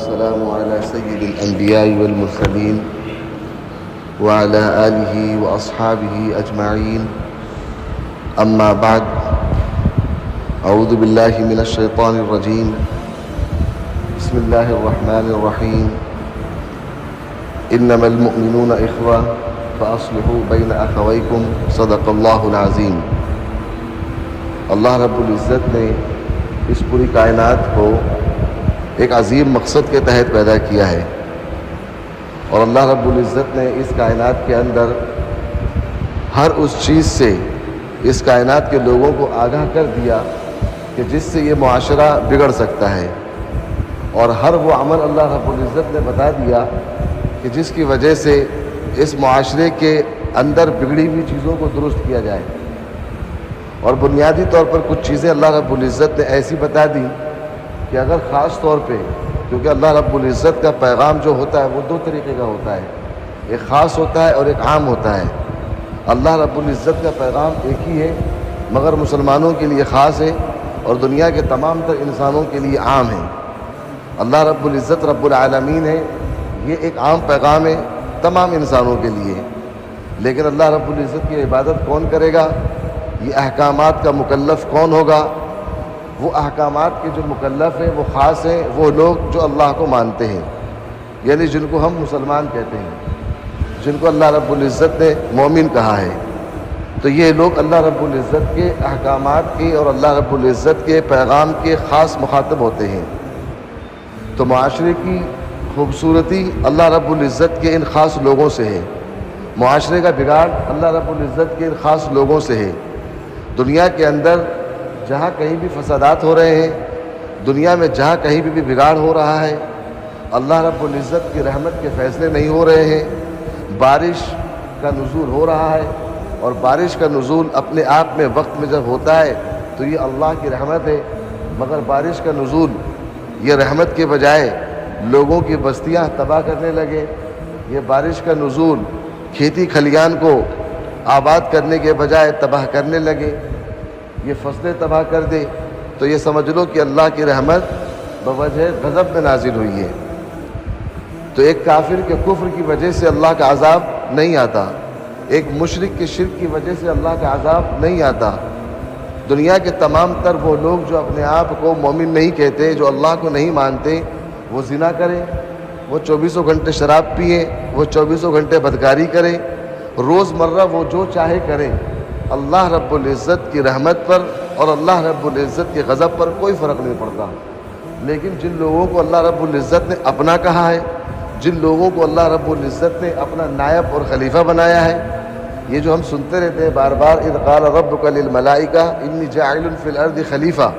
والسلام على سيد الأنبياء والمرسلين وعلى آله وأصحابه أجمعين. أما بعد، أعوذ بالله من الشيطان الرجيم. بسم الله الرحمن الرحيم. إنما المؤمنون إخوة فأصلحوا بين أخويكم. صدق الله العظيم. اللہ رب العزت نے اس پوری کائنات کو ایک عظیم مقصد کے تحت پیدا کیا ہے، اور اللہ رب العزت نے اس کائنات کے اندر ہر اس چیز سے اس کائنات کے لوگوں کو آگاہ کر دیا کہ جس سے یہ معاشرہ بگڑ سکتا ہے، اور ہر وہ عمل اللہ رب العزت نے بتا دیا کہ جس کی وجہ سے اس معاشرے کے اندر بگڑی ہوئی چیزوں کو درست کیا جائے. اور بنیادی طور پر کچھ چیزیں اللہ رب العزت نے ایسی بتا دی کہ اگر خاص طور پہ، کیونکہ اللہ رب العزت کا پیغام جو ہوتا ہے وہ دو طریقے کا ہوتا ہے، ایک خاص ہوتا ہے اور ایک عام ہوتا ہے. اللہ رب العزت کا پیغام ایک ہی ہے، مگر مسلمانوں کے لیے خاص ہے اور دنیا کے تمام تر انسانوں کے لیے عام ہے. اللہ رب العزت رب العالمین ہے، یہ ایک عام پیغام ہے تمام انسانوں کے لیے. لیکن اللہ رب العزت کی عبادت کون کرے گا، یہ احکامات کا مکلف کون ہوگا؟ وہ احکامات کے جو مکلف ہیں وہ خاص ہیں وہ لوگ جو اللہ کو مانتے ہیں، یعنی جن کو ہم مسلمان کہتے ہیں، جن کو اللہ رب العزت نے مومن کہا ہے. تو یہ لوگ اللہ رب العزت کے احکامات کے اور اللہ رب العزت کے پیغام کے خاص مخاطب ہوتے ہیں. تو معاشرے کی خوبصورتی اللہ رب العزت کے ان خاص لوگوں سے ہے، معاشرے کا بگاڑ اللہ رب العزت کے ان خاص لوگوں سے ہے. دنیا کے اندر جہاں کہیں بھی فسادات ہو رہے ہیں، دنیا میں جہاں کہیں بھی بگاڑ ہو رہا ہے، اللہ رب العزت کی رحمت کے فیصلے نہیں ہو رہے ہیں. بارش کا نزول ہو رہا ہے، اور بارش کا نزول اپنے آپ میں وقت میں جب ہوتا ہے تو یہ اللہ کی رحمت ہے، مگر بارش کا نزول یہ رحمت کے بجائے لوگوں کی بستیاں تباہ کرنے لگے. یہ بارش کا نزول کھیتی کھلیان کو آباد کرنے کے بجائے تباہ کرنے لگے، یہ فصلیں تباہ کر دے، تو یہ سمجھ لو کہ اللہ کی رحمت بوجہ غضب میں نازل ہوئی ہے. تو ایک کافر کے کفر کی وجہ سے اللہ کا عذاب نہیں آتا، ایک مشرک کے شرک کی وجہ سے اللہ کا عذاب نہیں آتا. دنیا کے تمام تر وہ لوگ جو اپنے آپ کو مومن نہیں کہتے، جو اللہ کو نہیں مانتے، وہ زنا کریں، وہ 24 گھنٹے شراب پئیں، وہ 24 گھنٹے بدکاری کریں، روز مرہ وہ جو چاہے کریں، اللہ رب العزت کی رحمت پر اور اللہ رب العزت کے غضب پر کوئی فرق نہیں پڑتا. لیکن جن لوگوں کو اللہ رب العزت نے اپنا کہا ہے، جن لوگوں کو اللہ رب العزت نے اپنا نائب اور خلیفہ بنایا ہے، یہ جو ہم سنتے رہتے ہیں بار بار، اذ قال ربک للملائکہ انی جاعل فی الارض خلیفہ،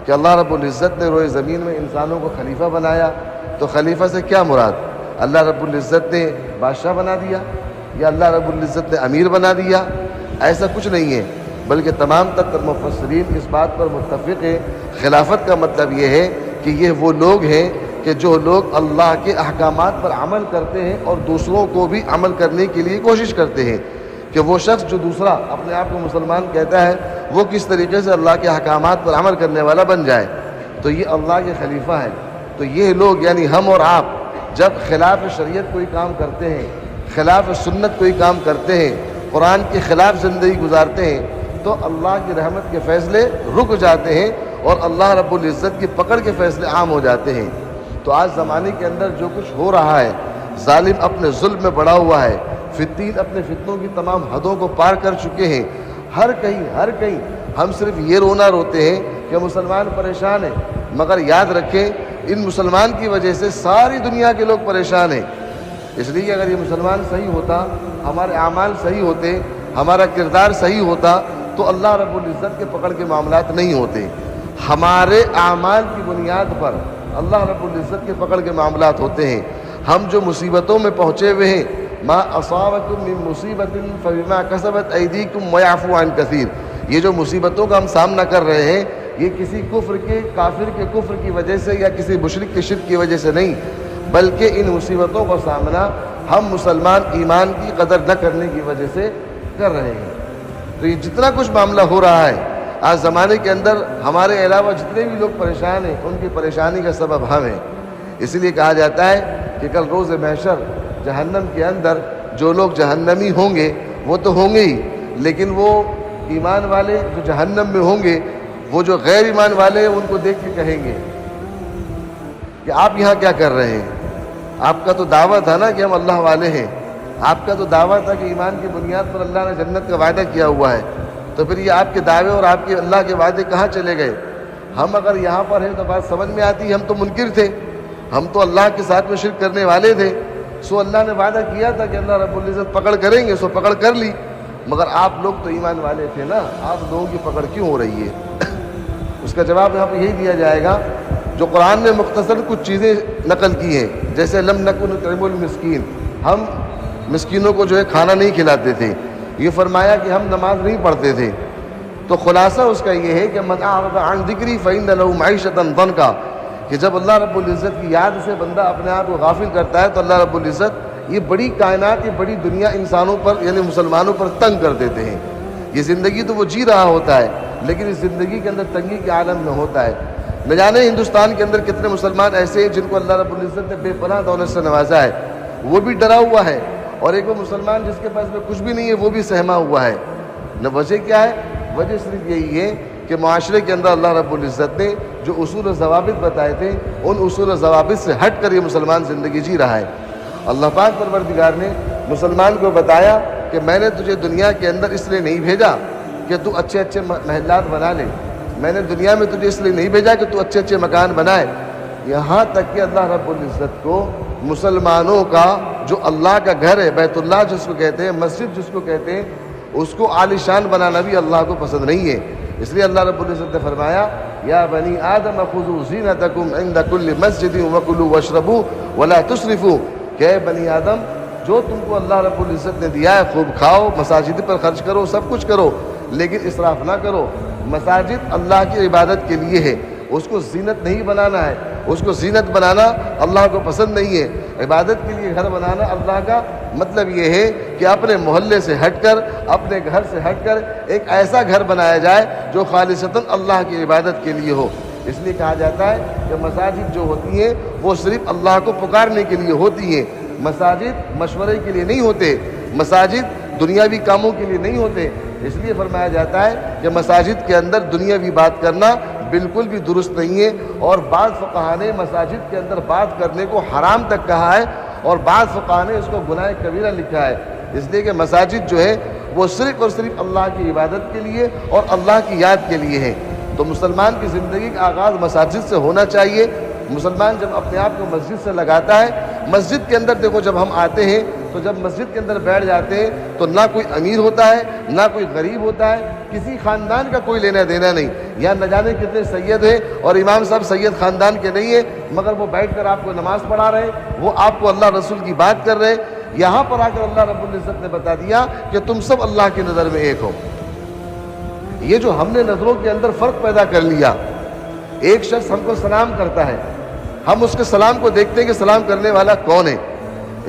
کہ اللہ رب العزت نے روئے زمین میں انسانوں کو خلیفہ بنایا. تو خلیفہ سے کیا مراد؟ اللہ رب العزت نے بادشاہ بنا دیا یا اللہ رب العزت نے امیر بنا دیا؟ ایسا کچھ نہیں ہے، بلکہ تمام تر مفسرین اس بات پر متفق ہیں، خلافت کا مطلب یہ ہے کہ یہ وہ لوگ ہیں کہ جو لوگ اللہ کے احکامات پر عمل کرتے ہیں اور دوسروں کو بھی عمل کرنے کے لیے کوشش کرتے ہیں، کہ وہ شخص جو دوسرا اپنے آپ کو مسلمان کہتا ہے وہ کس طریقے سے اللہ کے احکامات پر عمل کرنے والا بن جائے. تو یہ اللہ کے خلیفہ ہے. تو یہ لوگ یعنی ہم اور آپ جب خلاف شریعت کوئی کام کرتے ہیں، خلاف سنت کوئی کام کرتے ہیں، قرآن کے خلاف زندگی گزارتے ہیں، تو اللہ کی رحمت کے فیصلے رک جاتے ہیں اور اللہ رب العزت کی پکڑ کے فیصلے عام ہو جاتے ہیں. تو آج زمانے کے اندر جو کچھ ہو رہا ہے، ظالم اپنے ظلم میں بڑا ہوا ہے، فتین اپنے فتنوں کی تمام حدوں کو پار کر چکے ہیں. ہر کہیں ہم صرف یہ رونا روتے ہیں کہ مسلمان پریشان ہیں، مگر یاد رکھیں ان مسلمان کی وجہ سے ساری دنیا کے لوگ پریشان ہیں. اس لیے اگر یہ مسلمان صحیح ہوتا، ہمارے اعمال صحیح ہوتے، ہمارا کردار صحیح ہوتا، تو اللہ رب العزت کے پکڑ کے معاملات نہیں ہوتے. ہمارے اعمال کی بنیاد پر اللہ رب العزت کے پکڑ کے معاملات ہوتے ہیں. ہم جو مصیبتوں میں پہنچے ہوئے ہیں، ما اصابکم من مصیبت فبما کسبت ایدیکم ویعفو عن کثیر، یہ جو مصیبتوں کا ہم سامنا کر رہے ہیں، یہ کسی کافر کے کفر کی وجہ سے یا کسی مشرک کے شرک کی وجہ سے نہیں، بلکہ ان مصیبتوں کا سامنا ہم مسلمان ایمان کی قدر نہ کرنے کی وجہ سے کر رہے ہیں. تو یہ جتنا کچھ معاملہ ہو رہا ہے آج زمانے کے اندر، ہمارے علاوہ جتنے بھی لوگ پریشان ہیں ان کی پریشانی کا سبب ہم ہیں. اس لیے کہا جاتا ہے کہ کل روز محشر جہنم کے اندر جو لوگ جہنمی ہوں گے وہ تو ہوں گے ہی، لیکن وہ ایمان والے جو جہنم میں ہوں گے، وہ جو غیر ایمان والے ہیں ان کو دیکھ کے کہیں گے کہ آپ یہاں کیا کر رہے ہیں؟ آپ کا تو دعویٰ تھا نا کہ ہم اللہ والے ہیں، آپ کا تو دعویٰ تھا کہ ایمان کی بنیاد پر اللہ نے جنت کا وعدہ کیا ہوا ہے، تو پھر یہ آپ کے دعوے اور آپ کے اللہ کے وعدے کہاں چلے گئے؟ ہم اگر یہاں پر ہیں تو بات سمجھ میں آتی، ہم تو منکر تھے، ہم تو اللہ کے ساتھ میں شرک کرنے والے تھے، سو اللہ نے وعدہ کیا تھا کہ اللہ رب العزت پکڑ کریں گے، سو پکڑ کر لی، مگر آپ لوگ تو ایمان والے تھے نا، آپ لوگوں کی پکڑ کیوں ہو رہی ہے؟ اس کا جواب یہاں پہ یہی دیا جائے گا جو قرآن نے مختصر کچھ چیزیں نقل کی ہیں، جیسے لم نکن نطعم المسکین، ہم مسکینوں کو جو ہے کھانا نہیں کھلاتے تھے، یہ فرمایا کہ ہم نماز نہیں پڑھتے تھے، تو خلاصہ اس کا یہ ہے کہ من اعرض عن ذکری فإن له معیشۃ ضنکا، کہ جب اللہ رب العزت کی یاد سے بندہ اپنے آپ کو غافل کرتا ہے تو اللہ رب العزت یہ بڑی کائنات، یہ بڑی دنیا انسانوں پر یعنی مسلمانوں پر تنگ کر دیتے ہیں۔ یہ زندگی تو وہ جی رہا ہوتا ہے لیکن اس زندگی کے اندر تنگی کے عالم میں ہوتا ہے۔ نہ جانے ہندوستان کے اندر کتنے مسلمان ایسے ہیں جن کو اللہ رب العزت نے بے پناہ دولت سے نوازا ہے، وہ بھی ڈرا ہوا ہے، اور ایک وہ مسلمان جس کے پاس میں کچھ بھی نہیں ہے وہ بھی سہما ہوا ہے۔ نہ وجہ کیا ہے؟ وجہ صرف یہی ہے کہ معاشرے کے اندر اللہ رب العزت نے جو اصول و ضوابط بتائے تھے ان اصول و ضوابط سے ہٹ کر یہ مسلمان زندگی جی رہا ہے۔ اللہ پاک پروردگار نے مسلمان کو بتایا کہ میں نے تجھے دنیا کے اندر اس لیے نہیں بھیجا کہ تو اچھے اچھے محلات بنا لے، میں نے دنیا میں تجھے اس لیے نہیں بھیجا کہ تو اچھے اچھے مکان بنائے، یہاں تک کہ اللہ رب العزت کو مسلمانوں کا جو اللہ کا گھر ہے، بیت اللہ جس کو کہتے ہیں، مسجد جس کو کہتے ہیں، اس کو عالیشان بنانا بھی اللہ کو پسند نہیں ہے۔ اس لیے اللہ رب العزت نے فرمایا یا بنی آدم خذوا زینتکم عند کل مسجد وکلوا واشربوا ولا تسرفوا، کہ اے بنی آدم جو تم کو اللہ رب العزت نے دیا ہے خوب کھاؤ، مساجد پر خرچ کرو، سب کچھ کرو، لیکن اسراف نہ کرو۔ مساجد اللہ کی عبادت کے لیے ہے، اس کو زینت نہیں بنانا ہے، اس کو زینت بنانا اللہ کو پسند نہیں ہے۔ عبادت کے لیے گھر بنانا اللہ کا مطلب یہ ہے کہ اپنے محلے سے ہٹ کر، اپنے گھر سے ہٹ کر ایک ایسا گھر بنایا جائے جو خالصتاً اللہ کی عبادت کے لیے ہو۔ اس لیے کہا جاتا ہے کہ مساجد جو ہوتی ہیں وہ صرف اللہ کو پکارنے کے لیے ہوتی ہیں، مساجد مشورے کے لیے نہیں ہوتے، مساجد دنیاوی کاموں کے لیے نہیں ہوتے۔ اس لیے فرمایا جاتا ہے کہ مساجد کے اندر دنیاوی بات کرنا بالکل بھی درست نہیں ہے، اور بعض فقہا نے مساجد کے اندر بات کرنے کو حرام تک کہا ہے، اور بعض فقہا نے اس کو گناہ کبیرہ لکھا ہے۔ اس لیے کہ مساجد جو ہے وہ صرف اور صرف اللہ کی عبادت کے لیے اور اللہ کی یاد کے لیے ہے۔ تو مسلمان کی زندگی کا آغاز مساجد سے ہونا چاہیے۔ مسلمان جب اپنے آپ کو مسجد سے لگاتا ہے، مسجد کے اندر دیکھو جب ہم آتے ہیں تو جب مسجد کے اندر بیٹھ جاتے ہیں تو نہ کوئی امیر ہوتا ہے نہ کوئی غریب ہوتا ہے، کسی خاندان کا کوئی لینا دینا نہیں، یا نہ جانے کتنے سید ہیں اور امام صاحب سید خاندان کے نہیں ہیں، مگر وہ بیٹھ کر آپ کو نماز پڑھا رہے، وہ آپ کو اللہ رسول کی بات کر رہے۔ یہاں پر آ کر اللہ رب العزت نے بتا دیا کہ تم سب اللہ کی نظر میں ایک ہو۔ یہ جو ہم نے نظروں کے اندر فرق پیدا کر لیا، ایک شخص ہم کو سلام کرتا ہے، ہم اس کے سلام کو دیکھتے ہیں کہ سلام کرنے والا کون ہے۔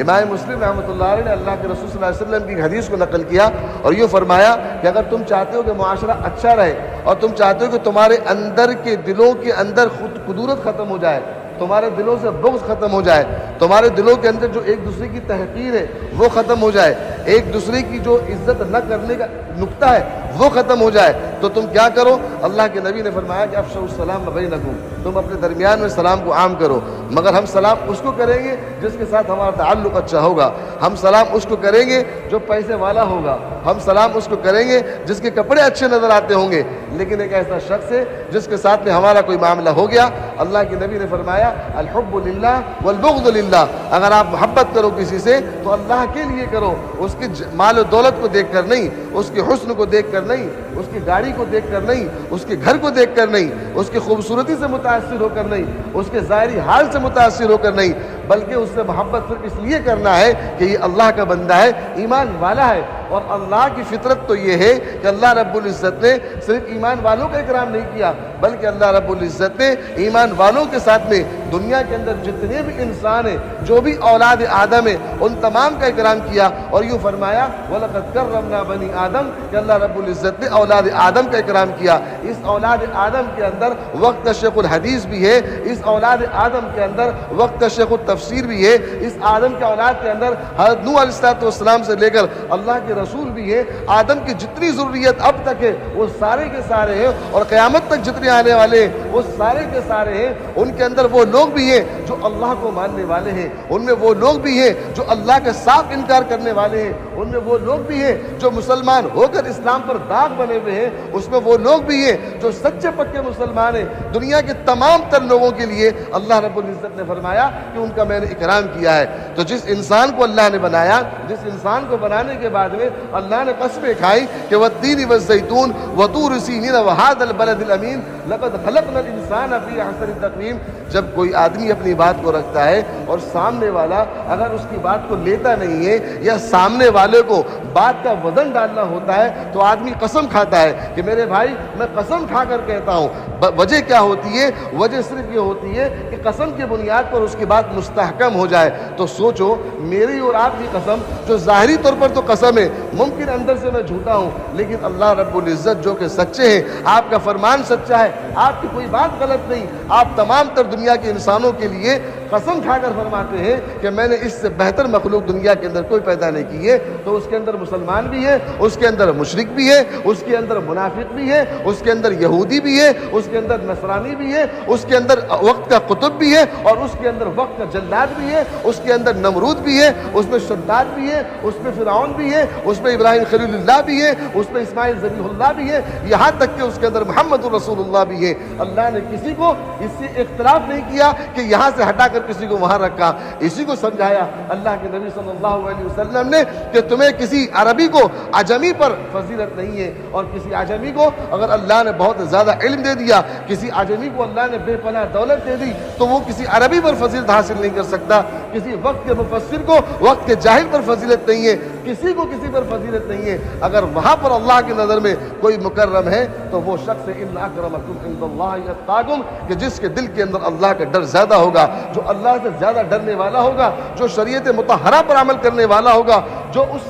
امام مسلم رحمۃ اللہ علیہ نے اللہ کے رسول صلی اللہ علیہ وسلم کی حدیث کو نقل کیا اور یہ فرمایا کہ اگر تم چاہتے ہو کہ معاشرہ اچھا رہے اور تم چاہتے ہو کہ تمہارے اندر کے دلوں کے اندر خودت ختم ہو جائے، تمہارے دلوں سے بغض ختم ہو جائے، تمہارے دلوں کے اندر جو ایک دوسرے کی تحقیر ہے وہ ختم ہو جائے، ایک دوسرے کی جو عزت نہ کرنے کا نقطہ ہے وہ ختم ہو جائے، تو تم کیا کرو؟ اللہ کے نبی نے فرمایا کہ افشوا السلام بینکم، تم اپنے درمیان میں سلام کو عام کرو۔ مگر ہم سلام اس کو کریں گے جس کے ساتھ ہمارا تعلق اچھا ہوگا، ہم سلام اس کو کریں گے جو پیسے والا ہوگا، ہم سلام اس کو کریں گے جس کے کپڑے اچھے نظر آتے ہوں گے۔ لیکن ایک ایسا شخص ہے جس کے ساتھ میں ہمارا کوئی معاملہ ہو گیا، اللہ کے نبی نے فرمایا الحب للہ والبغض للہ، اگر آپ محبت کرو کسی سے تو اللہ کے لیے کرو، اس کی مال و دولت کو دیکھ کر نہیں، اس کے حسن کو دیکھ کر نہیں، اس کی گاڑی کو دیکھ کر نہیں، اس کے گھر کو دیکھ کر نہیں، اس کی خوبصورتی سے متاثر ہو کر نہیں، اس کے ظاہری حال سے متاثر ہو کر نہیں، بلکہ اس سے محبت صرف اس لیے کرنا ہے کہ یہ اللہ کا بندہ ہے، ایمان والا ہے۔ اور اللہ کی فطرت تو یہ ہے کہ اللہ رب العزت نے صرف ایمان والوں کا اکرام نہیں کیا، بلکہ اللہ رب العزت نے ایمان والوں کے ساتھ میں دنیا کے اندر جتنے بھی انسان ہیں، جو بھی اولاد آدم ہیں، ان تمام کا اکرام کیا، اور یوں فرمایا وَلَقَدْ كَرَّمْنَا بَنِي آدم کہ اللہ رب العزت نے اولاد آدم کا اکرام کیا۔ اس اولاد آدم کے اندر وقت شیخ الحدیث بھی ہے، اس اولاد آدم کے اندر وقت شیخ التفسیر بھی ہے، اس آدم کے اولاد کے اندر حضرت نوح علیہ السلام سے لے کر اللہ کے رسول بھی ہے۔ آدم کی جتنی ضروریت اب تک ہے وہ سارے کے سارے ہیں، اور قیامت تک جتنے آنے والے ہیں وہ سارے کے سارے ہیں۔ ان کے اندر وہ لوگ بھی ہیں جو اللہ کو ماننے والے ہیں، ان میں وہ لوگ بھی ہیں جو اللہ کا صاف انکار کرنے والے ہیں، ان میں وہ لوگ بھی ہیں جو مسلمان ہو کر اسلام پر داغ بنے ہوئے ہیں، اس میں وہ لوگ بھی ہیں جو سچے پکے مسلمان ہیں۔ دنیا کے تمام تر لوگوں کے لیے اللہ رب العزت نے فرمایا کہ ان کا میں نے اکرام کیا ہے۔ تو جس انسان کو اللہ نے بنایا، جس انسان کو بنانے کے بعد میں اللہ نے قسمیں کھائی کہ وَالتِّينِ وَالزَّيْتُونِ وَطُورِ سِينِينَ وَهَٰذَا الْبَلَدِ الْأَمِينِ لَقَدْ خَلَقْنَا الْإِنسَانَ فِي أَحْسَنِ تَقْوِيمٍ۔ جب کوئی آدمی اپنی بات کو رکھتا ہے اور سامنے والا اگر اس کی بات کو لیتا نہیں ہے، یا سامنے والے کو بات کا وزن ڈالنا ہوتا ہے، تو آدمی قسم کھاتا ہے کہ میرے بھائی میں قسم کھا کر کہتا ہوں۔ وجہ کیا ہوتی ہے؟ وجہ صرف یہ ہوتی ہے کہ قسم کی بنیاد پر اس کی بات مستحکم ہو جائے۔ تو سوچو میری اور آپ کی قسم جو ظاہری طور پر تو قسم ہے، ممکن اندر سے میں جھوٹا ہوں، لیکن اللہ رب العزت جو کہ سچے ہیں، آپ کا فرمان سچا ہے، آپ کی کوئی بات غلط نہیں، آپ تمام تر دنیا کے انسانوں کے لیے قسم کھا کر فرماتے ہیں کہ میں نے اس سے بہتر مخلوق دنیا کے اندر کوئی پیدا نہیں کی ہے۔ تو اس کے اندر مسلمان بھی ہے، اس کے اندر مشرک بھی ہے، اس کے اندر منافق بھی ہے، اس کے اندر یہودی بھی ہے، اس کے اندر نصرانی بھی ہے، اس کے اندر وقت کا قطب بھی ہے، اور اس کے اندر وقت کا جلاد بھی ہے، اس کے اندر نمرود بھی ہے، اس میں شداد بھی ہے، اس میں فرعون بھی ہے، اس میں ابراہیم خلیل اللہ بھی ہے، اس میں اسماعیل ذبیح اللہ بھی ہے، یہاں تک کہ اس کے اندر محمد رسول اللہ بھی ہے۔ اللہ نے کسی کو اس سے اختلاف نہیں کیا کہ یہاں سے ہٹا کر کسی کو وہاں رکھا، اسی کو سمجھایا اللہ کے نبی صلی اللہ علیہ وسلم نے کہ تمہیں کسی عربی کو عجمی پر فضیلت نہیں ہے، اور کسی عجمی کو اگر اللہ نے بہت زیادہ علم دے دیا، کسی عجمی کو اللہ نے بے پناہ دولت دے دی، تو وہ کسی عربی پر فضیلت حاصل نہیں کر سکتا۔ کسی وقت کے مفسر کو وقت کے جاہل پر فضیلت نہیں ہے، کسی کو کسی پر فضیلت نہیں ہے۔ اگر وہاں پر اللہ کی نظر میں کوئی مکرم ہے تو وہ شخص ان اکرمکم عند اللہ اتقاکم، کہ جس کے دل کے اندر اللہ کا ڈر زیادہ ہوگا، جو اللہ سے زیادہ ڈرنے والا ہوگا، جو شریعت مطہرہ پر عمل کرنے والا ہوگا، جو اس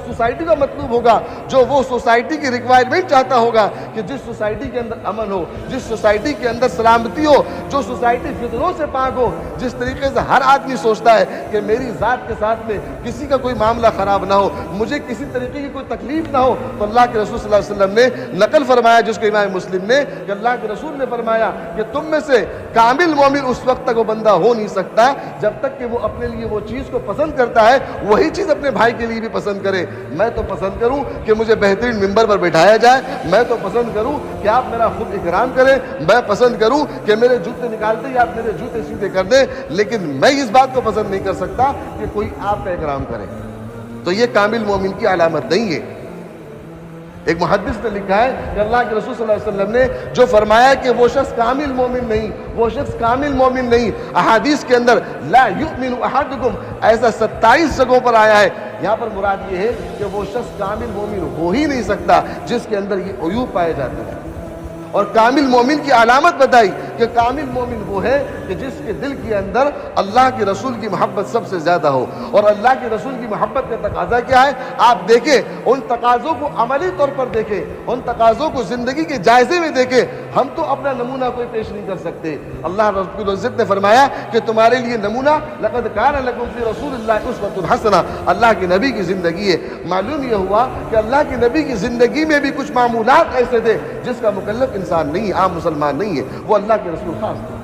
سوسائٹی کا مطلوب ہوگا، جو وہ سوسائٹی کی ریکوائرمنٹ چاہتا ہوگا کہ جس سوسائٹی کے اندر امن ہو، جس سوسائٹی کے اندر سلامتی ہو، جو سوسائٹی فتنوں سے پاک ہو، جس طریقے سے ہر آدمی سوچتا ہے کہ میری ذات کے ساتھ میں کسی کا کوئی معاملہ خراب نہ ہو، مجھے کسی طریقے کی کوئی تکلیف نہ ہو، تو اللہ کے رسول صلی اللہ علیہ وسلم نے نقل فرمایا، جس کو امام مسلم نے، کہ اللہ کے رسول نے فرمایا کہ تم میں سے کامل مومن اس وقت تک وہ بندہ ہو نہیں سکتا جب تک کہ وہ اپنے لیے وہ چیز کو پسند کرتا ہے وہی چیز اپنے بھائی کے لیے بھی پسند کرے۔ میں تو پسند کروں کہ مجھے بہترین ممبر پر بٹھایا جائے، میں تو پسند کروں کہ آپ میرا خود اکرام کریں، میں پسند کروں کہ میرے جوتے نکالتے ہی آپ میرے جوتے سیدھے کر دیں، لیکن میں اس بات کو پسند نہیں کر سکتا کہ کوئی آپ کا اکرام کرے۔ تو یہ کامل مومن کی علامت نہیں ہے۔ ایک محدث نے لکھا ہے کہ اللہ کے رسول صلی اللہ علیہ وسلم نے جو فرمایا کہ وہ شخص کامل مومن نہیں، وہ شخص کامل مومن نہیں، احادیث کے اندر لا یؤمن احدکم ایسا 27 جگہوں پر آیا ہے۔ یہاں پر مراد یہ ہے کہ وہ شخص کامل مومن ہو ہی نہیں سکتا جس کے اندر یہ عیوب پائے جاتے ہیں۔ اور کامل مومن کی علامت بتائی کہ کامل مومن وہ ہے کہ جس کے دل کے اندر اللہ کے رسول کی محبت سب سے زیادہ ہو۔ اور اللہ کے رسول کی محبت کا تقاضا کیا ہے؟ آپ دیکھیں، ان تقاضوں کو عملی طور پر دیکھیں، ان تقاضوں کو زندگی کے جائزے میں دیکھیں۔ ہم تو اپنا نمونہ کوئی پیش نہیں کر سکتے۔ اللہ رب العزت نے فرمایا کہ تمہارے لیے نمونہ لقد کان لکم فی رسول اللہ اسوۃ حسنہ، اللہ کے نبی کی زندگی ہے۔ معلوم یہ ہوا کہ اللہ کے نبی کی زندگی میں بھی کچھ معمولات ایسے تھے جس کا مکلف انسان نہیں ہے، عام مسلمان نہیں ہے، وہ اللہ کے رسول خاص تھے۔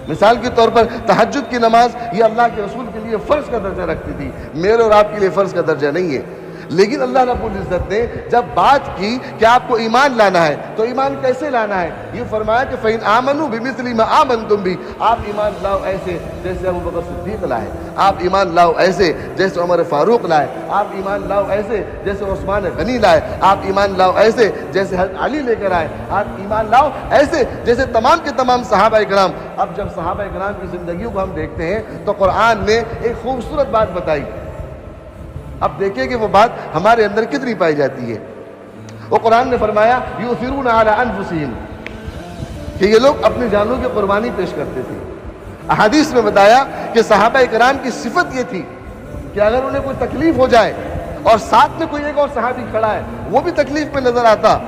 مثال کے طور پر تہجد کی نماز یہ اللہ کے رسول کے لیے فرض کا درجہ رکھتی تھی، میرے اور آپ کے لیے فرض کا درجہ نہیں ہے۔ لیکن اللہ رب العزت نے جب بات کی کہ آپ کو ایمان لانا ہے تو ایمان کیسے لانا ہے، یہ فرمایا کہ فَإِنْ آمَنُوا بِمِثْلِ مَا آمَنْتُمْ بِهِ، آپ ایمان لاؤ ایسے جیسے ابو بکر صدیق لائے، آپ ایمان لاؤ ایسے جیسے عمر فاروق لائے، آپ ایمان لاؤ ایسے جیسے عثمان غنی لائے، آپ ایمان لاؤ ایسے جیسے حضرت علی لے کر آئے، آپ ایمان لاؤ ایسے جیسے تمام کے تمام صحابہ کرام۔ اب جب صحابہ کرام کی زندگیوں کو ہم دیکھتے ہیں تو قرآن نے ایک خوبصورت بات بتائی، اب دیکھیں کہ وہ بات ہمارے اندر کتنی پائی جاتی ہے۔ وہ قرآن نے فرمایا یؤثرون علی انفسہم، کہ یہ لوگ اپنی جانوں کی قربانی پیش کرتے تھے۔ احادیث میں بتایا کہ صحابہ کرام کی صفت یہ تھی کہ اگر انہیں کوئی تکلیف ہو جائے اور ساتھ میں کوئی ایک اور صحابی کھڑا ہے وہ بھی تکلیف میں نظر آتا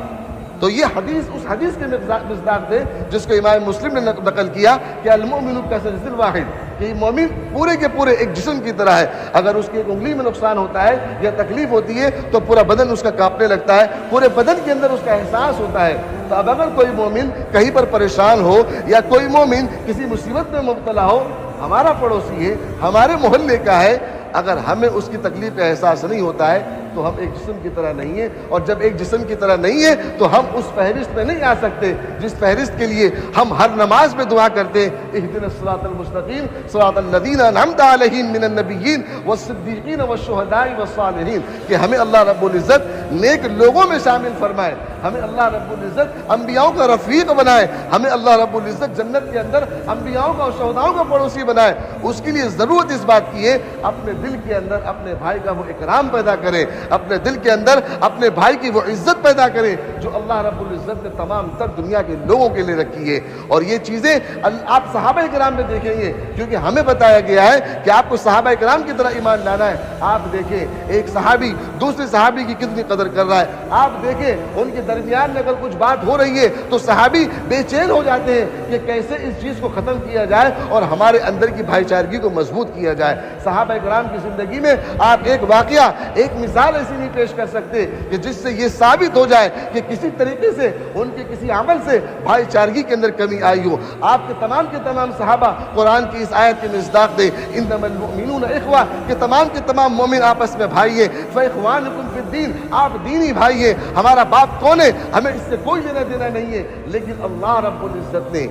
تو یہ حدیث اس حدیث کے مصداق تھے جس کو امام مسلم نے نقل کیا کہ المؤمن کجسد واحد، کہ مومن پورے کے پورے ایک جسم کی طرح ہے، اگر اس کی ایک انگلی میں نقصان ہوتا ہے یا تکلیف ہوتی ہے تو پورا بدن اس کا کانپنے لگتا ہے، پورے بدن کے اندر اس کا احساس ہوتا ہے۔ تو اب اگر کوئی مومن کہیں پر پریشان ہو یا کوئی مومن کسی مصیبت میں مبتلا ہو، ہمارا پڑوسی ہے، ہمارے محلے کا ہے، اگر ہمیں اس کی تکلیف کا احساس نہیں ہوتا ہے تو ہم ایک جسم کی طرح نہیں ہیں، اور جب ایک جسم کی طرح نہیں ہے تو ہم اس فہرست میں نہیں آ سکتے جس فہرست کے لیے ہم ہر نماز میں دعا کرتے ہیں اہدنا الصراط المستقیم صراط الذین انعمت علیہم من النبیین والصدیقین والشہداء والصالحین، کہ ہمیں اللہ رب العزت نیک لوگوں میں شامل فرمائے، ہمیں اللہ رب العزت انبیاءوں کا رفیق بنائے، ہمیں اللہ رب العزت جنت کے اندر انبیاءوں کا اور شہداؤں کا پڑوسی بنائے۔ اس کے لیے ضرورت اس بات کی ہے اپنے دل کے اندر اپنے بھائی کا وہ اکرام پیدا کرے، اپنے دل کے اندر اپنے بھائی کی وہ عزت پیدا کرے جو اللہ رب العزت نے تمام تر دنیا کے لوگوں کے لیے رکھی ہے۔ اور یہ چیزیں آپ صحابہ کرام میں دیکھیں گے، کیونکہ ہمیں بتایا گیا ہے کہ آپ کو صحابہ کرام کی طرح ایمان لانا ہے۔ آپ دیکھیں ایک صحابی دوسرے صحابی کی کتنی قدر کر رہا ہے، آپ دیکھیں ان کے درمیان میں اگر کچھ بات ہو رہی ہے تو صحابی بے چین ہو جاتے ہیں کہ کیسے اس چیز کو ختم کیا جائے اور ہمارے اندر کی بھائی چارگی کو مضبوط کیا جائے۔ صحابہ کرام کی زندگی میں آپ ایک واقعہ ایک مثال ایسی نہیں پیش کر سکتے کہ جس سے یہ ثابت ہو جائے کہ کسی طریقے سے ان کے کسی عمل سے بھائی چارگی کے اندر کمی آئی ہو۔ آپ کے تمام صحابہ قرآن کی اس آیت کے مصداق دے انما المؤمنون اخوہ، کہ تمام کے تمام مومن آپس میں بھائی ہیں، فاخوانکم فی الدین، آپ دینی بھائی ہیں۔ ہمارا باپ کون ہے ہمیں اس سے کوئی لینا دینا نہیں ہے، لیکن اللہ رب العزت نے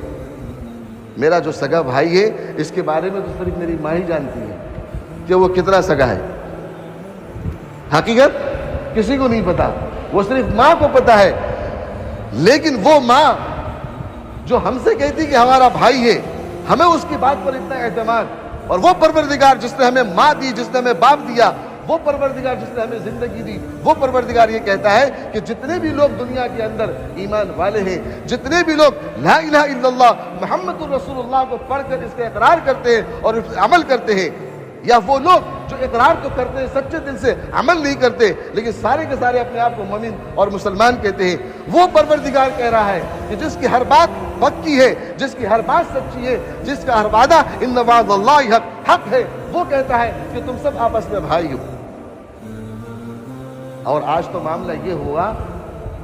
میرا جو سگا بھائی ہے اس کے بارے میں تو صرف میری ماں ہی جانتی ہے کہ وہ کتنا سگا ہے، حقیقت کسی کو نہیں پتا، وہ صرف ماں کو پتا ہے۔ لیکن وہ ماں جو ہم سے کہتی کہ ہمارا بھائی ہے، ہمیں اس کی بات پر اتنا اعتماد، اور وہ پروردگار جس نے ہمیں ماں دی، جس نے ہمیں باپ دیا، وہ پروردگار جس نے ہمیں زندگی دی، وہ پروردگار یہ کہتا ہے کہ جتنے بھی لوگ دنیا کے اندر ایمان والے ہیں، جتنے بھی لوگ لا الہ الا اللہ محمد الرسول اللہ کو پڑھ کر اس کا اقرار کرتے ہیں اور اس پر عمل کرتے ہیں، یا وہ لوگ جو اقرار تو کرتے ہیں سچے دل سے عمل نہیں کرتے لیکن سارے کے سارے اپنے آپ کو مومن اور مسلمان کہتے ہیں، وہ پروردگار کہہ رہا ہے کہ جس کی ہر بات پکی ہے، جس کی ہر بات سچی ہے، جس کا ہر وعدہ ان وعد اللہ حق ہے، وہ کہتا ہے کہ تم سب آپس میں بھائی ہو۔ اور آج تو معاملہ یہ ہوا،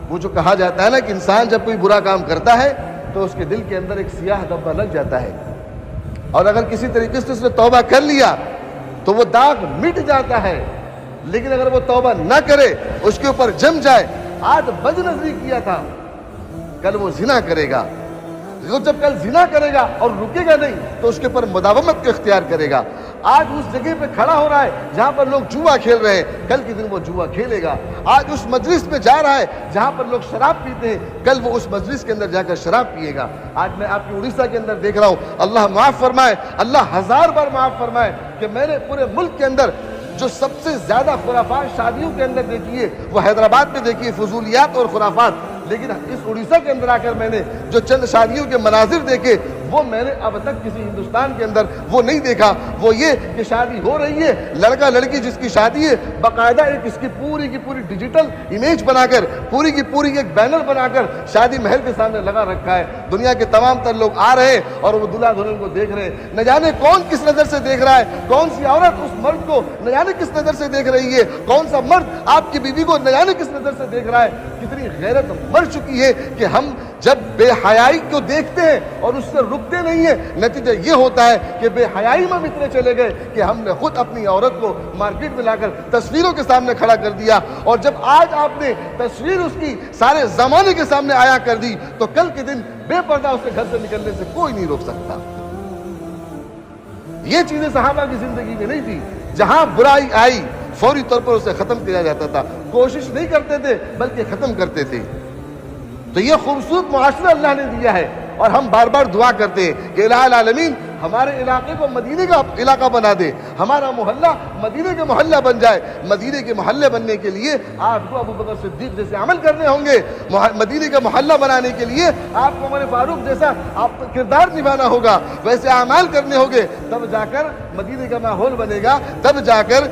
وہ جو کہا جاتا ہے نا کہ انسان جب کوئی برا کام کرتا ہے تو اس کے دل کے اندر ایک سیاہ دھبا لگ جاتا ہے، اور اگر کسی طریقے سے اس نے توبہ کر لیا تو وہ داغ مٹ جاتا ہے، لیکن اگر وہ توبہ نہ کرے، اس کے اوپر جم جائے، آج بد نظری کیا تھا، کل وہ زنا کرے گا، جب کل زنا کرے گا اور رکے گا نہیں تو اس کے اوپر مداومت کو اختیار کرے گا۔ آج اس جگہ پہ کھڑا ہو رہا ہے جہاں پر لوگ جوا کھیل رہے ہیں، کل کے دن وہ جوا کھیلے گا۔ آج اس مجلس میں جا رہا ہے جہاں پر لوگ شراب پیتے ہیں، کل وہ اس مجلس کے اندر جا کر شراب پیے گا۔ آج میں آپ کی اڑیسہ کے اندر دیکھ رہا ہوں، اللہ معاف فرمائے، اللہ ہزار بار معاف فرمائے، کہ میں نے پورے ملک کے اندر جو سب سے زیادہ خرافات شادیوں کے اندر دیکھی ہے وہ حیدرآباد میں دیکھی ہے، فضولیات اور خرافات، لیکن اس اڑیسہ کے اندر آ کر میں نے جو چند شادیوں کے مناظر دیکھے وہ میں نے اب تک کسی ہندوستان کے اندر وہ نہیں دیکھا۔ وہ یہ کہ شادی ہو رہی ہے، لڑکا لڑکی جس کی شادی ہے باقاعدہ ایک اس کی پوری ڈیجیٹل امیج بنا کر، پوری کی پوری ایک بینر بنا کر شادی محل کے سامنے لگا رکھا ہے۔ دنیا کے تمام تر لوگ آ رہے ہیں اور وہ دلہا دلہن کو دیکھ رہے ہیں، نہ جانے کون کس نظر سے دیکھ رہا ہے، کون سی عورت اس مرد کو نہ جانے کس نظر سے دیکھ رہی ہے، کون سا مرد آپ کی بیوی کو نہ جانے کس نظر سے دیکھ رہا ہے۔ کتنی غیرت مر چکی ہے کہ ہم جب بے حیائی کو دیکھتے ہیں اور اس سے رکتے نہیں ہیں، نتیجہ یہ ہوتا ہے کہ بے حیائی میں ہم اتنے چلے گئے کہ ہم نے خود اپنی عورت کو مارکیٹ میں لا کر تصویروں کے سامنے کھڑا کر دیا، اور جب آج آپ نے تصویر اس کی سارے زمانے کے سامنے آیا کر دی تو کل کے دن بے پردہ اس کے گھر سے نکلنے سے کوئی نہیں روک سکتا۔ یہ چیزیں صحابہ کی زندگی میں نہیں تھی۔ جہاں برائی آئی فوری طور پر اسے ختم کیا جاتا تھا، کوشش نہیں کرتے تھے بلکہ ختم کرتے تھے۔ تو یہ خوبصورت معاشرہ اللہ نے دیا ہے، اور ہم بار بار دعا کرتے ہیں کہ الہ العالمین ہمارے علاقے کو مدینے کا علاقہ بنا دے، ہمارا محلہ مدینے کا محلہ بن جائے۔ مدینے کے محلے بننے کے لیے آپ کو ابو بکر صدیق جیسے عمل کرنے ہوں گے، مدینے کا محلہ بنانے کے لیے آپ کو عمر فاروق جیسا آپ کا کردار نبھانا ہوگا، ویسے اعمال کرنے ہوں گے، تب جا کر مدینے کا ماحول بنے گا، تب جا کر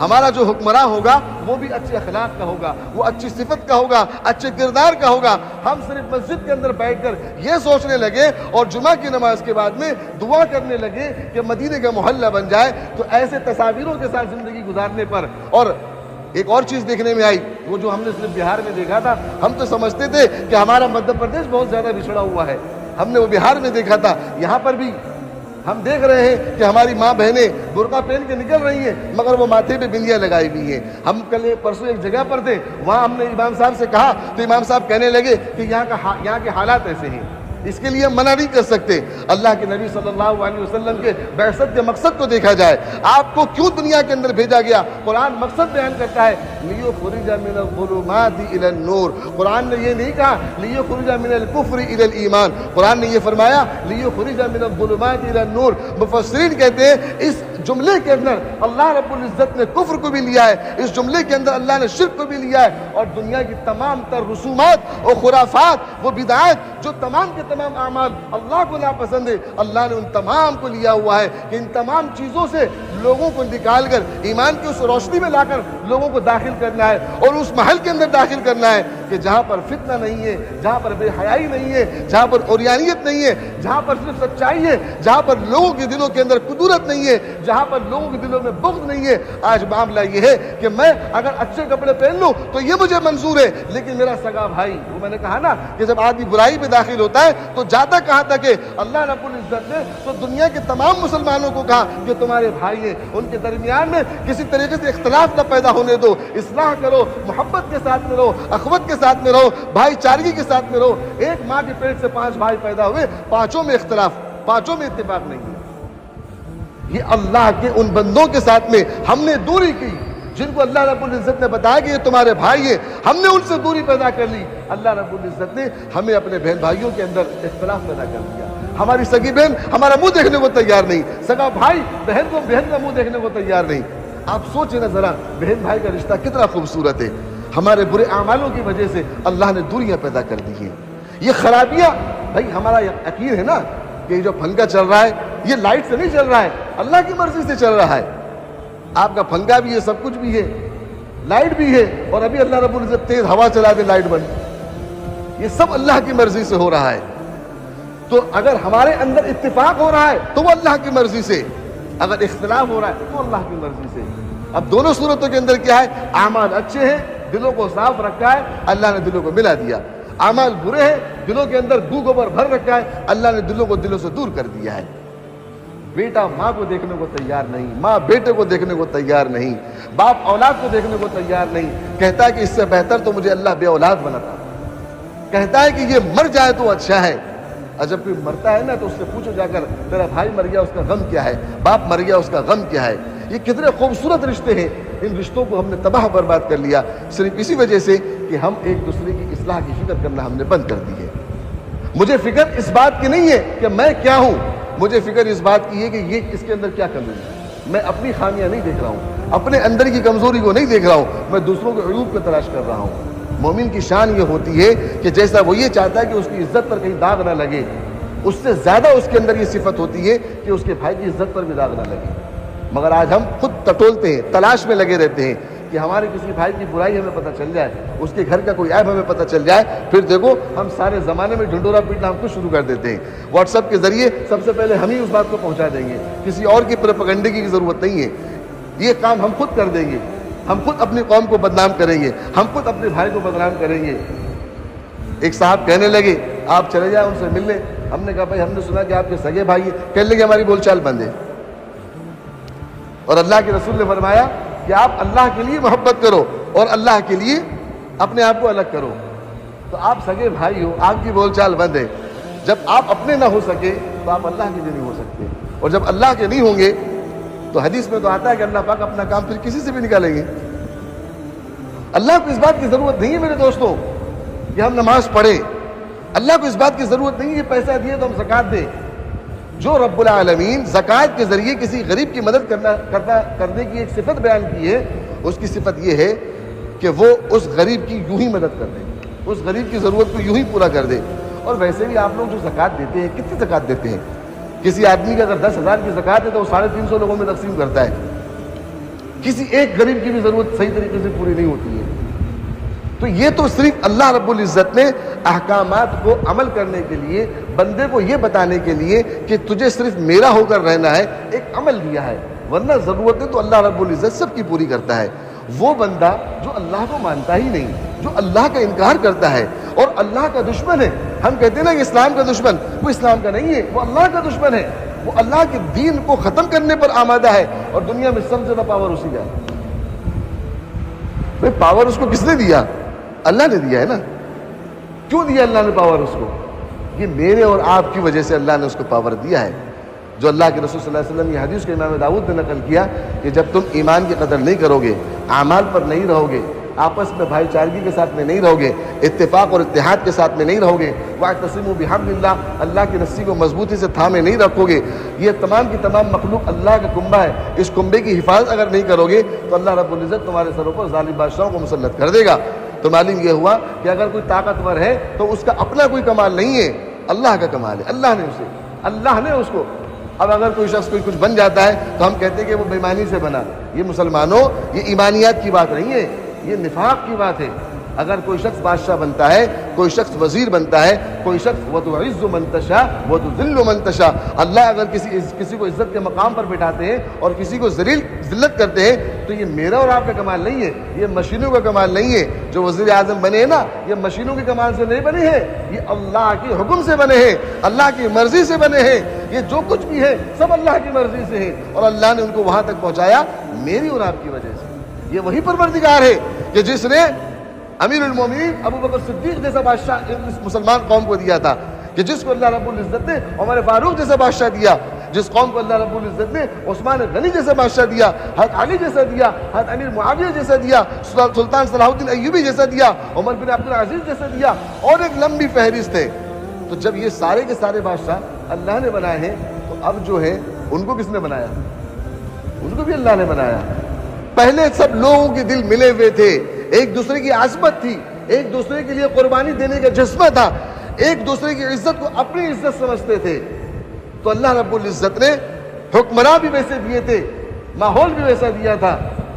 ہمارا جو حکمراں ہوگا وہ بھی اچھے اخلاق کا ہوگا، وہ اچھی صفت کا ہوگا، اچھے کردار کا ہوگا۔ ہم صرف مسجد کے اندر بیٹھ کر یہ سوچنے لگے اور جمعہ کی نماز کے بعد میں دعا کرنے لگے کہ مدینے کا محلہ بن جائے، تو ایسے تصاویروں کے ساتھ زندگی گزارنے پر۔ اور ایک اور چیز دیکھنے میں آئی، وہ جو ہم نے صرف بہار میں دیکھا تھا، ہم تو سمجھتے تھے کہ ہمارا مدھیہ پردیش بہت زیادہ بچھڑا ہوا ہے، ہم نے وہ بہار میں دیکھا تھا۔ یہاں پر بھی ہم دیکھ رہے ہیں کہ ہماری ماں بہنیں برقع پہن کے نکل رہی ہیں مگر وہ ماتھے پہ بندیاں لگائی ہوئی ہیں۔ ہم کل پرسوں ایک جگہ پر تھے، وہاں ہم نے امام صاحب سے کہا تو امام صاحب کہنے لگے کہ یہاں کے حالات ایسے ہیں، اس کے لیے ہم منع نہیں کر سکتے۔ اللہ کے نبی صلی اللہ علیہ وسلم کے بعثت کے مقصد کو دیکھا جائے، آپ کو کیوں دنیا کے اندر بھیجا گیا، قرآن مقصد بیان کرتا ہے لِيُخْرِجَ مِنَ الظُّلُمَاتِ إِلَى النُّورِ۔ قرآن نے یہ نہیں کہا لِيُخْرِجَ مِنَ الْكُفْرِ إِلَى الْإِيمَانِ، قرآن نے یہ فرمایا لِيُخْرِجَ مِنَ الظُّلُمَاتِ إِلَى النُّورِ۔ مفسرین کہتے ہیں اس جملے کے اندر اللہ رب العزت نے کفر کو بھی لیا ہے، اس جملے کے اندر اللہ نے شرک کو بھی لیا ہے، اور دنیا کی تمام تر رسومات اور خرافات، وہ بدعات جو تمام کے تمام اعمال اللہ کو ناپسند ہے، اللہ نے ان تمام کو لیا ہوا ہے کہ ان تمام چیزوں سے لوگوں کو نکال کر ایمان کی اس روشنی میں لا کر لوگوں کو داخل کرنا ہے، اور اس محل کے اندر داخل کرنا ہے کہ جہاں پر فتنہ نہیں ہے، جہاں پر بے حیائی نہیں ہے، جہاں پر عریانیت نہیں ہے، جہاں پر صرف سچائی ہے، جہاں پر لوگوں کے دلوں کے اندر قدرت نہیں ہے، جہاں پر لوگوں کے دلوں میں بغض نہیں ہے۔ آج معاملہ یہ ہے کہ میں اگر اچھے کپڑے پہن لوں تو یہ مجھے منظور ہے، لیکن میرا سگا بھائی، وہ میں نے کہا نا کہ جب آدمی برائی میں داخل ہوتا ہے تو جاتا کہاں تک ہے؟ اللہ رب العزت نے تو دنیا کے تمام مسلمانوں کو کہا کہ تمہارے بھائی ہیں، ان کے درمیان میں کسی طریقے سے اختلاف نہ پیدا ہونے دو، اصلاح کرو، محبت کے ساتھ میں رہو، اخوت کے ساتھ میں رہو، بھائی چارگی کے ساتھ میں رہو۔ ایک ماں کے پیٹ سے 5 بھائی پیدا ہوئے، 5 میں اختلاف، 5 میں اتفاق نہیں ہے۔ یہ اللہ کے ان بندوں کے ساتھ میں ہم نے دوری کی جن کو اللہ رب العزت نے بتایا کہ یہ تمہارے بھائی ہیں، ہم نے ان سے دوری پیدا کر لی۔ اللہ رب العزت نے ہمیں اپنے بہن بھائیوں کے اندر اختلاف پیدا کر دیا۔ ہماری سگی بہن ہمارا منہ دیکھنے کو تیار نہیں، سگا بھائی بہن کا منہ دیکھنے کو تیار نہیں۔ آپ سوچیں نا ذرا، بہن بھائی کا رشتہ کتنا خوبصورت ہے۔ ہمارے برے اعمالوں کی وجہ سے اللہ نے دوریاں پیدا کر دی ہیں۔ یہ خرابیاں، بھائی ہمارا یقین ہے نا کہ جو پنکھا چل رہا ہے یہ لائٹ سے نہیں چل رہا ہے، اللہ کی مرضی سے چل رہا ہے۔ آپ کا پنکھا بھی ہے، سب کچھ بھی ہے، لائٹ بھی ہے، اور ابھی اللہ رب العزت تیز ہوا چلا دے لائٹ بند، یہ سب اللہ کی مرضی سے ہو رہا ہے۔ تو اگر ہمارے اندر اتفاق ہو رہا ہے تو وہ اللہ کی مرضی سے، اگر اختلاف ہو رہا ہے تو اللہ کی مرضی سے۔ اب دونوں صورتوں کے اندر کیا ہے؟ اعمال اچھے ہیں، دلوں کو صاف رکھا ہے، اللہ نے دلوں کو ملا دیا۔ اعمال برے ہیں، دلوں کے اندر گو گوبر بھر رکھا ہے، اللہ نے دلوں کو دلوں سے دور کر دیا ہے۔ بیٹا ماں کو دیکھنے کو تیار نہیں، ماں بیٹے کو دیکھنے کو تیار نہیں، باپ اولاد کو دیکھنے کو تیار نہیں، کہتا ہے کہ اس سے بہتر تو مجھے اللہ بے اولاد بناتا، کہتا ہے کہ یہ مر جائے تو اچھا ہے۔ اور جب کوئی مرتا ہے نا تو اس سے پوچھو جا کر تیرا بھائی مر گیا اس کا غم کیا ہے، باپ مر گیا اس کا غم کیا ہے۔ یہ کتنے خوبصورت رشتے ہیں، ان رشتوں کو ہم نے تباہ برباد کر لیا صرف اسی وجہ سے کہ ہم ایک دوسرے کی اصلاح کی فکر کرنا ہم نے بند کر دی ہے۔ مجھے فکر اس بات کی نہیں ہے کہ میں کیا ہوں، مجھے فکر اس بات کی ہے کہ یہ اس کے اندر کیا کمی ہے۔ میں اپنی خامیاں نہیں دیکھ رہا ہوں، اپنے اندر کی کمزوری کو نہیں دیکھ رہا ہوں، میں دوسروں کے عیوب کو تلاش کر رہا ہوں۔ مومن کی شان یہ ہوتی ہے کہ جیسا وہ یہ چاہتا ہے کہ اس کی عزت پر کہیں داغ نہ لگے، اس سے زیادہ اس کے اندر یہ صفت ہوتی ہے کہ اس کے بھائی کی عزت پر بھی داغ نہ لگے۔ مگر آج ہم خود ٹٹولتے ہیں، تلاش میں لگے رہتے ہیں کہ ہمارے کسی بھائی کی برائی ہمیں پتہ چل جائے، اس کے گھر کا کوئی عیب ہمیں پتہ چل جائے، پھر دیکھو ہم سارے زمانے میں ڈھنڈورا پیٹنا ہم خود شروع کر دیتے ہیں۔ واٹس ایپ کے ذریعے سب سے پہلے ہم ہی اس بات کو پہنچا دیں گے، کسی اور کی پروپیگنڈے کی ضرورت نہیں ہے، یہ کام ہم خود کر دیں گے۔ ہم خود اپنی قوم کو بدنام کریں گے، ہم خود اپنے بھائی کو بدنام کریں گے۔ ایک صاحب کہنے لگے آپ چلے جائیں ان سے ملنے، ہم نے کہا بھائی ہم نے سنا کہ آپ کے سگے بھائی ہیں، کہنے لگے ہماری بول چال بند ہے، اور اللہ کے رسول نے فرمایا کہ آپ اللہ کے لیے محبت کرو اور اللہ کے لیے اپنے آپ کو الگ کرو۔ تو آپ سگے بھائی ہو، آپ کی بول چال بند ہے، جب آپ اپنے نہ ہو سکے تو آپ اللہ کے لیے نہیں ہو سکتے، اور جب اللہ کے نہیں ہوں گے تو حدیث میں تو آتا ہے کہ اللہ پاک اپنا کام پھر کسی سے بھی نکالیں گے۔ اللہ کو اس بات کی ضرورت نہیں ہے میرے دوستوں کہ ہم نماز پڑھیں، اللہ کو اس بات کی ضرورت نہیں ہے کہ پیسہ دیے تو ہم زکوٰۃ دیں۔ جو رب العالمین زکوٰۃ کے ذریعے کسی غریب کی مدد کرنے کی ایک صفت بیان کی ہے، اس کی صفت یہ ہے کہ وہ اس غریب کی یوں ہی مدد کر دے، اس غریب کی ضرورت کو یوں ہی پورا کر دے۔ اور ویسے بھی آپ لوگ جو زکوٰۃ دیتے ہیں، کتنی زکوٰۃ دیتے ہیں؟ کسی آدمی کا اگر 10,000 کی زکوٰۃ ہے تو وہ 350 لوگوں میں تقسیم کرتا ہے، کسی ایک غریب کی بھی ضرورت صحیح طریقے سے پوری نہیں ہوتی ہے۔ تو یہ تو صرف اللہ رب العزت نے احکامات کو عمل کرنے کے لیے، بندے کو یہ بتانے کے لیے کہ تجھے صرف میرا ہو کر رہنا ہے، ایک عمل دیا ہے، ورنہ ضرورتیں تو اللہ رب العزت سب کی پوری کرتا ہے۔ وہ بندہ جو اللہ کو مانتا ہی نہیں، جو اللہ کا انکار کرتا ہے اور اللہ کا دشمن ہے، ہم کہتے ہیں نا کہ اسلام کا دشمن، وہ اسلام کا نہیں ہے، وہ اللہ کا دشمن ہے، وہ اللہ کے دین کو ختم کرنے پر آمادہ ہے، اور دنیا میں سب سے زیادہ پاور اسی کا ہے۔ پاور اس کو کس نے دیا؟ اللہ نے دیا ہے نا۔ کیوں دیا اللہ نے پاور اس کو؟ یہ میرے اور آپ کی وجہ سے اللہ نے اس کو پاور دیا ہے۔ جو اللہ کے رسول صلی اللہ علیہ وسلم، یہ حدیث کو امام داؤد نے نقل کیا کہ جب تم ایمان کی قدر نہیں کرو گے، اعمال پر نہیں رہو گے، آپس میں بھائی چارگی کے ساتھ میں نہیں رہو گے، اتفاق اور اتحاد کے ساتھ میں نہیں رہو گے، وَاعْتَصِمُوا بِحَبْلِ اللَّهِ، اللہ کی رسی کو مضبوطی سے تھامے نہیں رکھو گے، یہ تمام کی تمام مخلوق اللہ کا کنبہ ہے، اس کنبے کی حفاظت اگر نہیں کرو گے تو اللہ رب العزت تمہارے سروں پر ظالم بادشاہوں کو مسلط کر دے گا۔ تو معلوم یہ ہوا کہ اگر کوئی طاقتور ہے تو اس کا اپنا کوئی کمال نہیں ہے، اللہ کا کمال ہے، اللہ نے اس کو۔ اب اگر کوئی شخص کچھ بن جاتا ہے تو ہم کہتے ہیں کہ وہ بے ایمانی سے بنا۔ یہ مسلمانوں، یہ ایمانیات کی بات نہیں ہے، یہ نفاق کی بات ہے۔ اگر کوئی شخص بادشاہ بنتا ہے، کوئی شخص وزیر بنتا ہے، کوئی شخص وَتُعِزُّ مَن تَشَاءُ وَتُذِلُّ مَن تَشَاءُ، اللہ اگر کسی کو عزت کے مقام پر بٹھاتے ہیں اور کسی کو ذلت کرتے ہیں تو یہ میرا اور آپ کا کمال نہیں ہے، یہ مشینوں کا کمال نہیں ہے۔ جو وزیر اعظم بنے ہیں نا، یہ مشینوں کے کمال سے نہیں بنے ہیں، یہ اللہ کے حکم سے بنے ہیں، اللہ کی مرضی سے بنے ہیں۔ یہ جو کچھ بھی ہے سب اللہ کی مرضی سے ہے، اور اللہ نے ان کو وہاں تک پہنچایا میری اور آپ کی وجہ سے۔ یہ وہی پروردگار ہے کہ جس نے امیر المومنین ابو بکر صدیق جیسا بادشاہ اس مسلمان قوم کو دیا تھا، کہ جس کو اللہ رب العزت نے عمر فاروق جیسا بادشاہ دیا، جس قوم کو اللہ رب العزت نے عثمان غنی جیسا بادشاہ دیا، حضرت علی جیسا دیا، حضرت امیر معاویہ جیسا دیا، سلطان صلاح الدین ایوبی جیسا دیا، عمر بن عبد العزیز جیسا دیا، اور ایک لمبی فہرست ہے۔ تو جب یہ سارے کے سارے بادشاہ اللہ نے بنائے ہیں تو اب جو ہے ان کو کس نے بنایا؟ ان کو بھی اللہ نے بنایا۔ پہلے سب لوگوں کے دل ملے ہوئے تھے، ایک دوسرے کی عظمت تھی، ایک دوسرے کے لیے قربانی دینے کا جذبہ تھا، ایک دوسرے کی عزت کو اپنی عزت سمجھتے تھے۔ تو اللہ رب العزت نے حکمراں بھی ویسے دیے تھے، ماحول بھی ویسا دیا تھا۔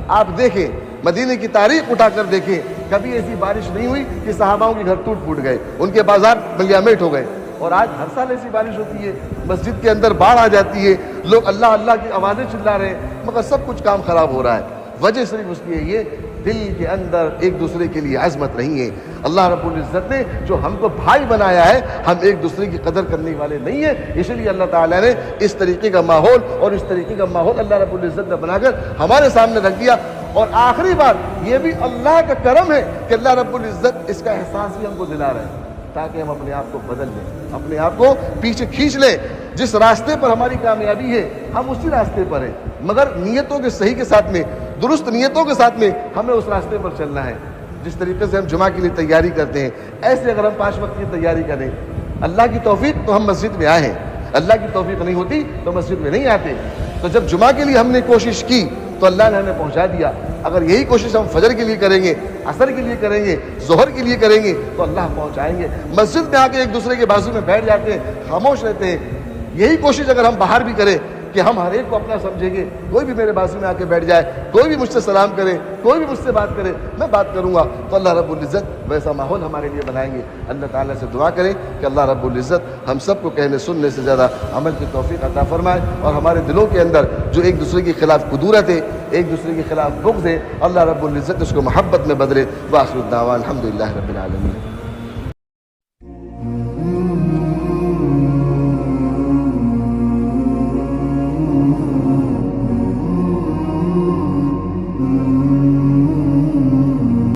آپ دیکھیں، مدینے کی تاریخ اٹھا کر دیکھیں، کبھی ایسی بارش نہیں ہوئی کہ صحاباؤں کے گھر ٹوٹ پھوٹ گئے، ان کے بازار ملیامیٹ ہو گئے۔ اور آج ہر سال ایسی بارش ہوتی ہے، مسجد کے اندر باڑھ آ جاتی ہے، لوگ اللہ اللہ کی آوازیں چلا رہے ہیں، مگر سب کچھ کام خراب ہو رہا ہے۔ وجہ صرف اس کی ہے یہ دل کے اندر ایک دوسرے کے لیے عظمت نہیں ہے۔ اللہ رب العزت نے جو ہم کو بھائی بنایا ہے، ہم ایک دوسرے کی قدر کرنے والے نہیں ہیں، اس لیے اللہ تعالیٰ نے اس طریقے کا ماحول اور اس طریقے کا ماحول اللہ رب العزت نے بنا کر ہمارے سامنے رکھ دیا۔ اور آخری بات یہ بھی اللہ کا کرم ہے کہ اللہ رب العزت اس کا احساس بھی ہم کو دلا رہے ہیں، تاکہ ہم اپنے آپ کو بدل لیں، اپنے آپ کو پیچھے کھینچ لیں۔ جس راستے پر ہماری کامیابی ہے ہم اسی راستے پر ہیں، مگر نیتوں کے صحیح کے ساتھ میں، درست نیتوں کے ساتھ میں ہمیں اس راستے پر چلنا ہے۔ جس طریقے سے ہم جمعہ کے لیے تیاری کرتے ہیں، ایسے اگر ہم 5 وقت کی تیاری کریں، اللہ کی توفیق تو ہم مسجد میں آئے ہیں، اللہ کی توفیق نہیں ہوتی تو مسجد میں نہیں آتے۔ تو جب جمعہ کے لیے ہم نے کوشش کی تو اللہ نے ہمیں پہنچا دیا۔ اگر یہی کوشش ہم فجر کے لیے کریں گے، عصر کے لیے کریں گے، ظہر کے لیے کریں گے تو اللہ پہنچائیں گے۔ مسجد میں آ کے ایک دوسرے کے بازو میں بیٹھ جاتے ہیں، خاموش رہتے ہیں، یہی کوشش اگر ہم باہر بھی کریں کہ ہم ہر ایک کو اپنا سمجھیں گے. کوئی بھی میرے بازو میں آ کے بیٹھ جائے, کوئی بھی مجھ سے سلام کرے, کوئی بھی مجھ سے بات کرے, میں بات کروں گا, تو اللہ رب العزت ویسا ماحول ہمارے لیے بنائیں گے. اللہ تعالیٰ سے دعا کریں کہ اللہ رب العزت ہم سب کو کہنے سننے سے زیادہ عمل کی توفیق عطا فرمائے, اور ہمارے دلوں کے اندر جو ایک دوسرے کے خلاف قدورت ہے, ایک دوسرے کے خلاف بغض ہے, اللہ رب العزت اس کو محبت میں بدلے. وآخر الدعوان الحمدللہ رب العالمین.